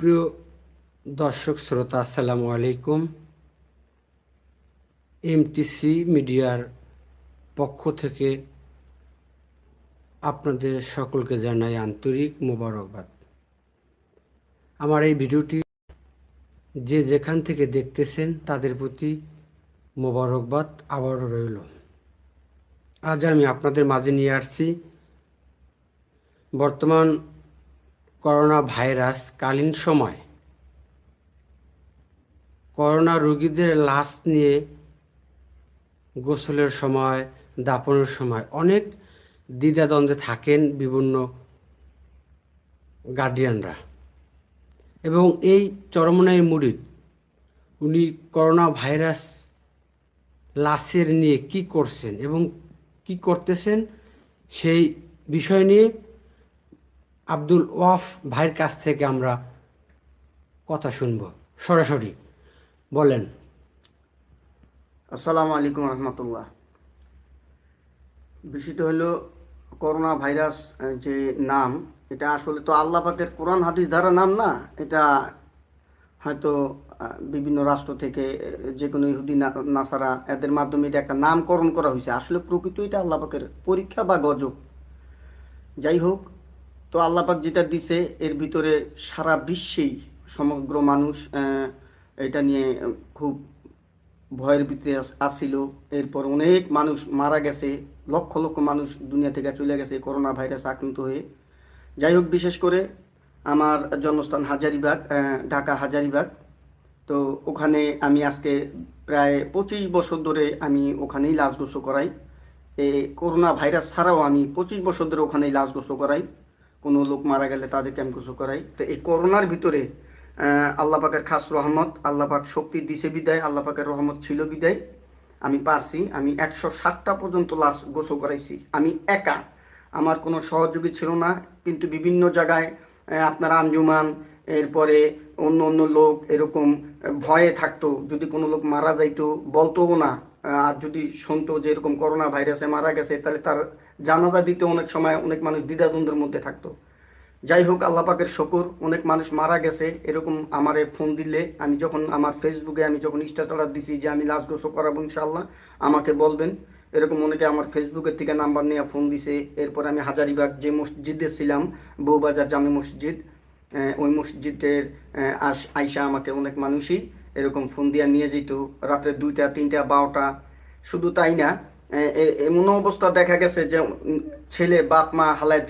প্রিয় দর্শক শ্রোতা, আসসালামু আলাইকুম। এমটিসি মিডিয়ার পক্ষ থেকে আপনাদের সকলকে জানাই আন্তরিক মোবারকবাদ। আমার এই ভিডিওটি যে যেখান থেকে দেখতেছেন তাদের প্রতি মোবারকবাদ আবারও রইল। আজ আমি আপনাদের মাঝে নিয়ে আসছি বর্তমান করোনা ভাইরাস কালীন সময় করোনা রোগীদের লাশ নিয়ে গোসলের সময়, দাফনের সময় অনেক দ্বিধাদ্বন্দ্বে থাকেন বিভিন্ন গার্ডিয়ানরা। এবং এই চরমনাই মুরিদ উনি করোনা ভাইরাস লাশের নিয়ে কি করছেন এবং কি করতেছেন সেই বিষয় নিয়ে আব্দুল ওয়াফ ভাইয়ের কাছ থেকে আমরা কথা শুনব। সরাসরি বলেন। আসসালামু আলাইকুম রহমতুল্লাহ। বিষয়টা হলো করোনা ভাইরাস যে নাম, এটা আসলে তো আল্লাহ পাকের কোরআন হাদিস দ্বারা নাম না। এটা হয়তো বিভিন্ন রাষ্ট্র থেকে যে কোনো ইহুদি নাসারা এদের মাধ্যমে এটা একটা নামকরণ করা হয়েছে। আসলে প্রকৃত এটা আল্লাহ পাকের পরীক্ষা বা গজব। যাই হোক, তো আল্লাহ পাক যেটা দিছে এর ভিতরে সারা বিশ্বেই সমগ্র মানুষ এটা নিয়ে খুব ভয়ের ভিতরে আসছিল। এরপর অনেক মানুষ মারা গেছে, লক্ষ লক্ষ মানুষ দুনিয়া থেকে চলে গেছে করোনা ভাইরাস আক্রান্ত হয়ে। যাই হোক, বিশেষ করে আমার জন্মস্থান হাজারীবাগ, ঢাকা হাজারীবাগ। তো ওখানে আমি আজকে প্রায় 25 বছর ধরে আমি ওখানেই লাশ গোসল করাই। এই করোনা ভাইরাস ছাড়াও আমি 25 বছর ধরে ওখানেই লাশ গোসল করাই। কোনো লোক মারা গেলে তাদেরকে আমি গোসল করাই। তো এই করোনার ভিতরে আল্লাহ পাকের খাস রহমত, আল্লাহ পাক শক্তি দিছে বিদায়, আল্লাহ পাকের রহমত ছিল বিদায় আমি পারছি। আমি 107টা পর্যন্ত লাশ গোসল করাইছি আমি একা, আমার কোনো সহযোগী ছিল না। কিন্তু বিভিন্ন জায়গায় আপনার আঞ্জুমান, এরপরে অন্য অন্য লোক এরকম ভয়ে থাকতো, যদি কোনো লোক মারা যাইতো বলতোও না। আর যদি শুনতো যে এরকম করোনা ভাইরাসে মারা গেছে, তাহলে তার জানাজা দিতে অনেক সময় অনেক মানুষ দ্বিধাদ্বন্দ্বের মধ্যে থাকতো। যাই হোক, আল্লাহ পাকের শকর, অনেক মানুষ মারা গেছে এরকম আমারে ফোন দিলে, আমি যখন আমার ফেসবুকে আমি যখন স্ট্যাটাস দিছি যে আমি লাশ গোসল করাবো ইনশাআল্লাহ, আমাকে বলবেন, এরকম অনেকে আমার ফেসবুকের থেকে নাম্বার নিয়ে ফোন দিছে। এরপর আমি হাজারীবাগ যে মসজিদে ছিলাম, বউবাজার জামে মসজিদ, ওই মসজিদের আইসা আমাকে অনেক মানুষই এরকম ফোন দিয়া নিয়ে যেত রাত্রে 2টা 3টা 12টা। শুধু তাই না, এমন অবস্থা দেখা গেছে যে ছেলে বাপ মা হালায়